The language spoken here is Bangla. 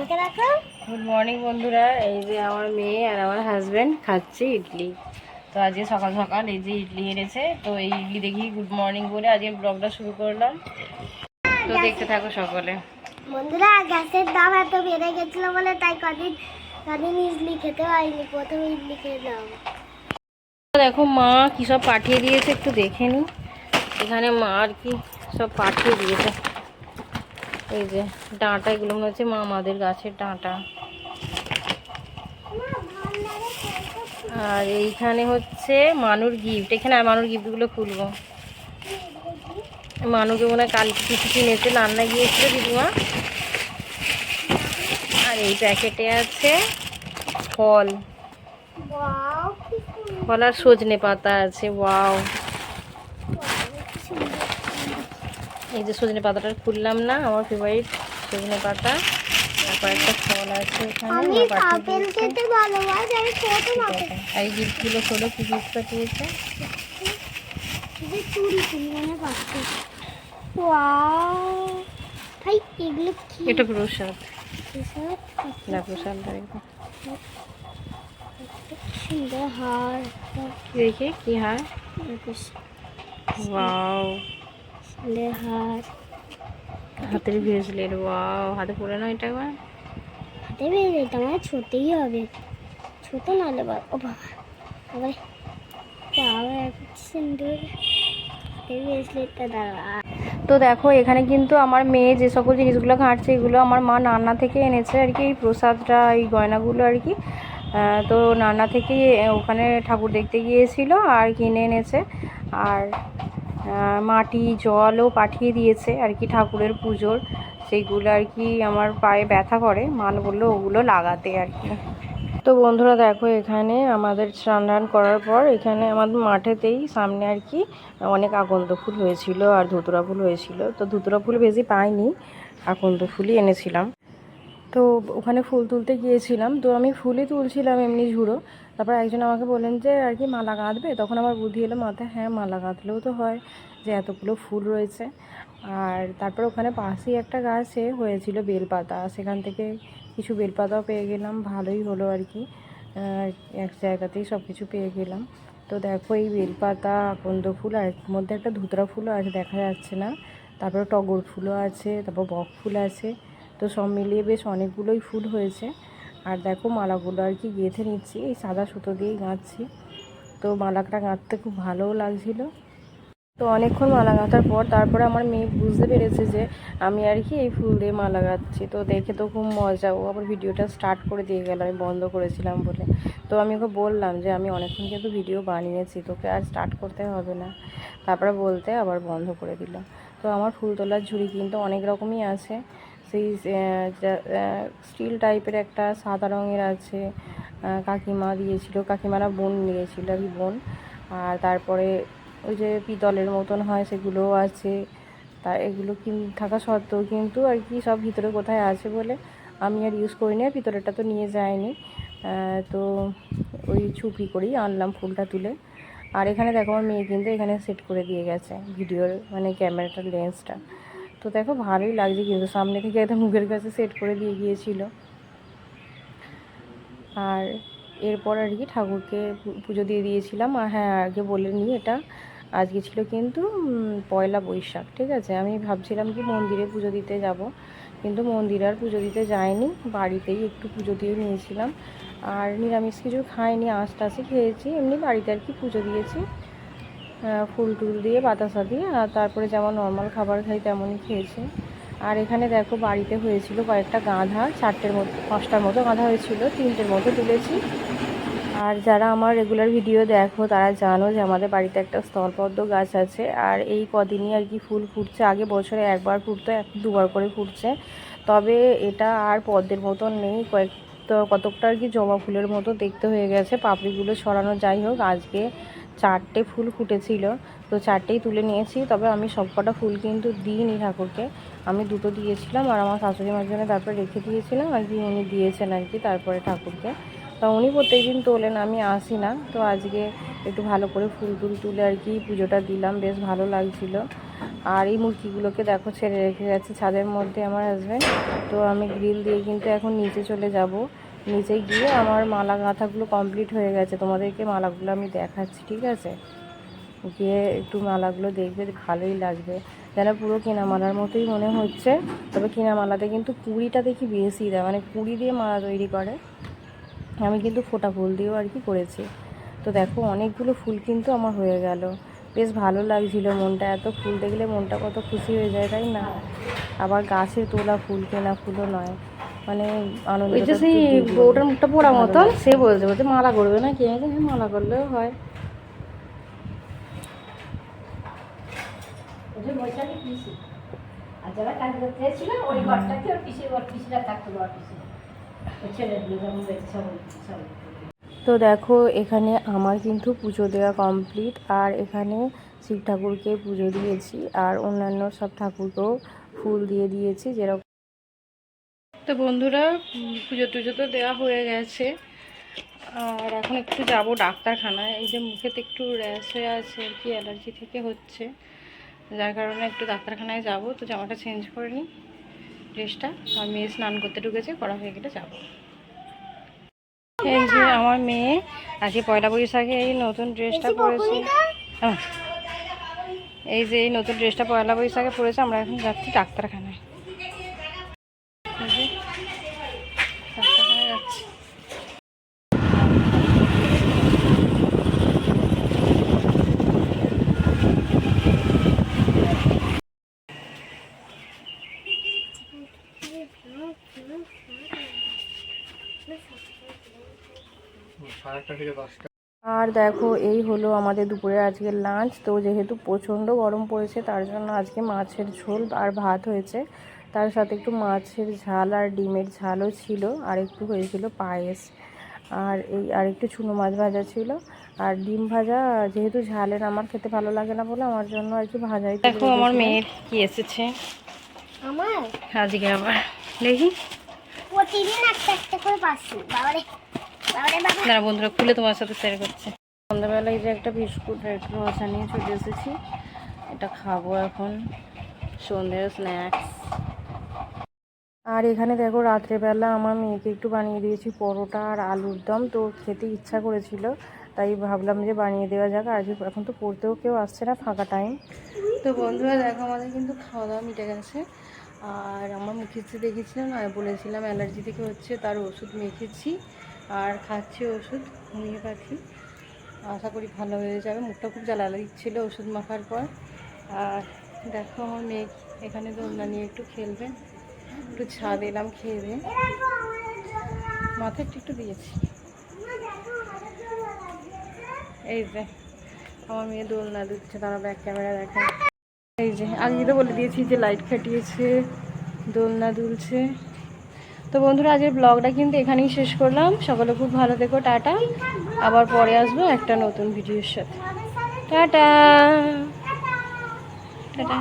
গুড মর্নিং বন্ধুরা, এই যে আমার মেয়ে আর আমার হাজব্যান্ড খাচ্ছে ইডলি। তো আজকে সকাল সকাল এই যে ইডলি এনেছে, তো এই ইডলি দেখি গুড মর্নিং বলে আজকে ব্লগটা শুরু করলাম। তো দেখতে থাকো সকলে। বন্ধুরা, গ্যাসের দাম এত বেড়ে গেছিল বলে তাই কদিন ইডলি খেতে পারিনি। প্রথমে ইডলি খেলাম। দেখো মা কি সব পাঠিয়ে দিয়েছে, একটু দেখে নি। এখানে মা আর কি সব পাঠিয়ে দিয়েছে। এই যে ডাঁটা, এগুলো মনে হচ্ছে মা আমাদের গাছের ডাঁটা। আর এইখানে হচ্ছে মানুর গিফট। এখানে আর মানুর গিফটগুলো খুলবো। মানুকে মনে হয় কালকে কিছু কিনেছে, রান্না গিয়েছিল দিদিমা। আর এই প্যাকেটে আছে ফল, ফল আর সজনে পাতা আছে। ওয়াও, এই যে সজনে পাতাটা খুললাম না, আমার ফেভারিট সজনে পাতা। তারপর একটা ফল আছে এখানে। এই গিফটগুলো খোলো, কি গিফট পাঠিয়েছে। এটা প্রসাদ, না প্রসাদ দেখি কি হার। ওয়াও, হাতের ব্রেসলেট। ওয়াও, হাতে পরে না এটা একবার। হাতে ব্রেসলেট আমার ছোটই হবে, ছোট নাহলে ও বাবা আবার সুন্দর ব্রেসলেটটা দাঁড়া। তো দেখো এখানে কিন্তু আমার মেয়ে যে সকল জিনিসগুলো ঘাঁটছে, এগুলো আমার মা নান্না থেকে এনেছে আর কি। এই প্রসাদটা, এই গয়নাগুলো আর কি। তো নান্না থেকে ওখানে ঠাকুর দেখতে গিয়েছিল আর কিনে এনেছে। আর মাটি জলও পাঠিয়ে দিয়েছে আর কি ঠাকুরের পুজোর। সেইগুলো আর কি আমার পায়ে ব্যথা করে, মা বললো ওগুলো লাগাতে আর কি। তো বন্ধুরা দেখো, এখানে আমাদের স্নান টান করার পর এখানে আমাদের মাঠেতেই সামনে আর কি অনেক আকন্দ ফুল হয়েছিল আর ধুতুরা ফুল হয়েছিল। তো ধুতুরা ফুল বেশি পাইনি, আকন্দ ফুলই এনেছিলাম। তো ওখানে ফুল তুলতে গিয়েছিলাম, তো আমি ফুলই তুলছিলাম এমনি ঝুড়ো। তারপর একজন আমাকে বললেন যে আর কি মালা গাঁথবে। তখন আমার বুদ্ধি এলো মাথায়, হ্যাঁ মালা গাঁথলেও তো হয়, যে এতগুলো ফুল রয়েছে। আর তারপর ওখানে পাশেই একটা গাছে হয়েছিল বেলপাতা, সেখান থেকে কিছু বেলপাতাও পেয়ে গেলাম, ভালোই হলো আর কি। এক জায়গাতেই সব কিছু পেয়ে গেলাম। তো দেখো এই বেলপাতা, আকন্দ ফুল, আর এর মধ্যে একটা ধুতরা ফুলও আছে, দেখা যাচ্ছে না। তারপরে টগর ফুলও আছে, তারপর বক ফুল আছে। তো সব মিলিয়ে বেশ অনেকগুলোই ফুল হয়েছে। আর দেখো মালাগুলো আর কি গেঁথে নিচ্ছি, এই সাদা সুতো দিয়েই গাঁথছি। তো মালাটা গাঁথতে খুব ভালোও লাগছিলো। তো অনেকক্ষণ মালা গাঁথার পর তারপরে আমার মেয়ে বুঝতে পেরেছে যে আমি আর কি এই ফুল দিয়ে মালা গাঁথছি। তো দেখে তো খুব মজা, ও আবার ভিডিওটা স্টার্ট করে দিয়ে গেল, আমি বন্ধ করেছিলাম বলে। তো আমি ওকে বললাম যে আমি অনেকক্ষণ কিন্তু ভিডিও বানিয়েছি, তোকে আর স্টার্ট করতে হবে না। তারপরে বলতে আবার বন্ধ করে দিল। তো আমার ফুল তোলার ঝুড়ি কিন্তু অনেক রকমই আছে। সেই স্টিল টাইপের একটা সাদা রঙের আছে, কাকিমা দিয়েছিল, কাকিমারা বোন নিয়েছিল আর কি, বোন। আর তারপরে ওই যে পিতলের মতন হয় সেগুলোও আছে। তা এগুলো থাকা সত্ত্বেও কিন্তু আর কি সব ভিতরে কোথায় আছে বলে আমি আর ইউজ করিনি, আর ভিতরেটা তো নিয়ে যাইনি। তো ওই চুপি করেই আনলাম ফুলটা তুলে। আর এখানে দেখো আমার মেয়ে কিন্তু এখানে সেট করে দিয়ে গেছে ভিডিওর মানে ক্যামেরাটার লেন্সটা। তো দেখো ভালোই লাগছে কিন্তু, সামনে থেকে একদম মুখের কাছে সেট করে দিয়ে গিয়েছিল। আর এরপর আর কি ঠাকুরকে পুজো দিয়ে দিয়েছিলাম। আর হ্যাঁ, আগে বলে নিই, এটা আজকে ছিল কিন্তু পয়লা বৈশাখ, ঠিক আছে। আমি ভাবছিলাম কি মন্দিরে পুজো দিতে যাব, কিন্তু মন্দিরে আর পুজো দিতে যাইনি, বাড়িতেই একটু পুজো দিয়ে নিয়েছিলাম। আর নিরামিষ কিছু খাইনি, আঁশ টাশি খেয়েছি, এমনি বাড়িতে আর কি পুজো দিয়েছি, ফুল টুল দিয়ে বাতাসা দিয়ে। আর তারপরে যেমন নর্মাল খাবার খাই তেমনই খেয়েছি। আর এখানে দেখো বাড়িতে হয়েছিল কয়েকটা গাঁধা, 4টের মতো 5টার মতো গাঁধা হয়েছিল, 3টের মতো তুলেছি। আর যারা আমার রেগুলার ভিডিও দেখো তারা জানো যে আমাদের বাড়িতে একটা স্থলপদ্ম গাছ আছে। আর এই কদিনই আর কি ফুল ফুটছে, আগে বছরে একবার ফুটতো, এখন 2বার করে ফুটছে। তবে এটা আর পদ্মের মতন নেই, কতকটা আর কি জবা ফুলের মতো দেখতে হয়ে গেছে, পাপড়িগুলো ছড়ানো। যাই হোক, আজকে 4টে ফুল ফুটেছিল, তো 4টেই তুলে নিয়েছি। তবে আমি সবকটা ফুল কিন্তু দিইনি ঠাকুরকে, আমি 2টো দিয়েছিলাম আর আমার শাশুড়ি মার জন্য তারপরে রেখে দিয়েছিলাম আর কি, উনি দিয়েছেন আর কি তারপরে ঠাকুরকে। তা উনি প্রত্যেকদিন তোলেন, আমি আসি না। তো আজকে একটু ভালো করে ফুল টুল তুলে আর কি পুজোটা দিলাম, বেশ ভালো লাগছিল। আর এই মুরগিগুলোকে দেখো ছেড়ে রেখে গেছে ছাদের মধ্যে আমার হাজব্যান্ড। তো আমি গ্রিল দিয়ে কিন্তু এখন নিচে চলে যাব। নিচে গিয়ে আমার মালা গাঁথাগুলো কমপ্লিট হয়ে গেছে, তোমাদেরকে মালাগুলো আমি দেখাচ্ছি, ঠিক আছে? গিয়ে একটু মালাগুলো দেখবে, ভালোই লাগবে, যেন পুরো কেনা মালার মতোই মনে হচ্ছে। তবে কেনা মালাতে কিন্তু কুড়িটা দেখি বেশি দেয়, মানে কুড়ি দিয়ে মালা তৈরি করে। আমি কিন্তু ফোটা ফুল দিয়েও আর কি করেছি। তো দেখো অনেকগুলো ফুল কিন্তু আমার হয়ে গেল, বেশ ভালো লাগছিল মনটা। এত ফুল দেখলে মনটা কত খুশি হয়ে যায়, তাই না? আবার গাছে তোলা ফুল, কেনা ফুলও নয়, মানে আনন্দ। ওই যে সেই বউটার মুখটা পোড়া মতন, সে বলছে বলছে মালা করবে না, কে জানে, মালা করলেও হয়। আর যারা কাজ করতে এসেছিল ওই ঘরটাতে ওর পিসিরা থাকতো, তো দেখো এখানে আমার কিন্তু পুজো দেওয়া কমপ্লিট। আর এখানে শিব ঠাকুরকে পুজো দিয়েছি, আর অন্যান্য সব ঠাকুরকেও ফুল দিয়ে দিয়েছি যেরকম। তো বন্ধুরা, পুজো টুজো তো দেওয়া হয়ে গেছে, আর এখন একটু যাব ডাক্তারখানায়। এই যে মুখেতে একটু র্যাশ হয়ে আছে আর কি, অ্যালার্জি থেকে হচ্ছে, যার কারণে একটু ডাক্তারখানায় যাব। তো জামাটা চেঞ্জ করে নিই, ড্রেসটা। আর মেয়ে স্নান করতে ঢুকেছে, করা হয়ে গেলে যাবো। এই যে আমার মেয়ে আজকে পয়লা বৈশাখে এই নতুন ড্রেসটা পরেছে। এই যে এই নতুন ড্রেসটা পয়লা বৈশাখে পরেছে। আমরা এখন যাচ্ছি ডাক্তারখানায়, ডাক্তারখানায় যাচ্ছি। আর দেখো এই হলো আমাদের দুপুরে আজকের লাঞ্চ। তো যেহেতু প্রচণ্ড গরম পড়েছে, তার জন্য আজকে মাছের ঝোল আর ভাত হয়েছে, তার সাথে একটু মাছের ঝাল আর ডিমের ঝালও ছিল, আর একটু হয়েছিল পায়েস, আর একটু চুনো মাছ ভাজা ছিল, আর ডিম ভাজা। যেহেতু ঝালের আমার খেতে ভালো লাগে না বলে আমার জন্য আর কি ভাজাই। দেখো আমার মেয়ের কি এসেছে আমার আজকে, আবার দেখি প্রতিদিন একটা একটা করে পাচ্ছি। বাবারে বাবারে বাবা, না বন্ধুরা খুলে তোমার সাথে শেয়ার করছে। সন্ধ্যাবেলায় যে একটা বিস্কুট রেড রসা নিয়ে চলে এসেছি, এটা খাবো এখন, সন্ধ্যের স্ন্যাক্স। আর এখানে দেখো রাত্রেবেলা আমার মেয়েকে একটু বানিয়ে দিয়েছি পরোটা আর আলুর দম। তো খেতে ইচ্ছা করেছিল, তাই ভাবলাম যে বানিয়ে দেওয়া যাক। আর এখন তো পড়তেও কেউ আসছে না, ফাঁকা টাইম। তো বন্ধুরা দেখো আমাদের কিন্তু খাওয়া দাওয়া মিটে গেছে। আর আমার মুখেছি দেখেছিলাম আর বলেছিলাম অ্যালার্জি থেকে হচ্ছে, তার ওষুধ মেখেছি আর খাচ্ছি ওষুধ, হোমিওপ্যাথি। আশা করি ভালো হয়ে যাবে। মুখটা খুব জ্বালা দিচ্ছিলো ওষুধ মাখার পর। আর দেখো আমার মেয়ে এখানে দোলনা নিয়ে একটু খেলবে, একটু ছাদ এলাম খেয়ে দিয়ে, মাথায় একটু দিয়েছি। এই যে আমার মেয়ে দোলনা দিচ্ছে, তারা ব্যাক ক্যামেরা দেখে। এই যে আগে তো বলে দিয়েছি যে লাইট খাটিয়েছে, দোলনা দুলছে। তো বন্ধুরা আজকের ব্লগটা কিন্তু এখানেই শেষ করলাম। সকলে খুব ভালো থেকো, টাটা। আবার পরে আসবো একটা নতুন ভিডিওর সাথে। Tata tata.